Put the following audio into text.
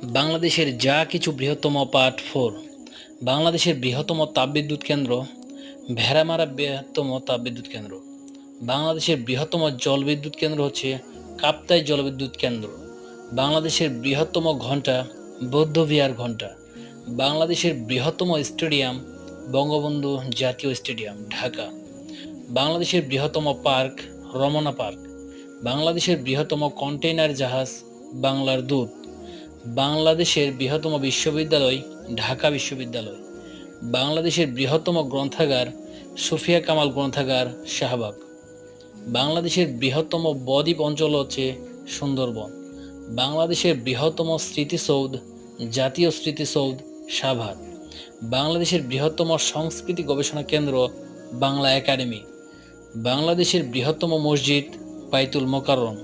বাংলাদেশের যা কিছু বৃহত্তম পার্ট 4। বাংলাদেশের বৃহত্তম তাপবিদ্যুৎ কেন্দ্র ভেড়ামারা বৃহত্তম তাপবিদ্যুৎ কেন্দ্র। বাংলাদেশের বৃহত্তম জলবিদ্যুৎ কেন্দ্র হচ্ছে কাপ্তাই জলবিদ্যুৎ কেন্দ্র। বাংলাদেশের বৃহত্তম ঘণ্টা বৌদ্ধবিহার ঘণ্টা। বাংলাদেশের বৃহত্তম স্টেডিয়াম বঙ্গবন্ধু জাতীয় স্টেডিয়াম ঢাকা। বাংলাদেশের বৃহত্তম পার্ক রমনা পার্ক। বাংলাদেশের বৃহত্তম কন্টেইনার জাহাজ বাংলার দূত। বাংলাদেশের বৃহত্তম বিশ্ববিদ্যালয় ঢাকা বিশ্ববিদ্যালয়। বাংলাদেশের বৃহত্তম গ্রন্থাগার সুফিয়া কামাল গ্রন্থাগার শাহবাগ। বাংলাদেশের বৃহত্তম বদ্বীপ অঞ্চল হচ্ছে সুন্দরবন। বাংলাদেশের বৃহত্তম স্মৃতিসৌধ জাতীয় স্মৃতিসৌধ সাভার। বাংলাদেশের বৃহত্তম সংস্কৃতি গবেষণা কেন্দ্র বাংলা একাডেমি। বাংলাদেশের বৃহত্তম মসজিদ বাইতুল মোকাররম।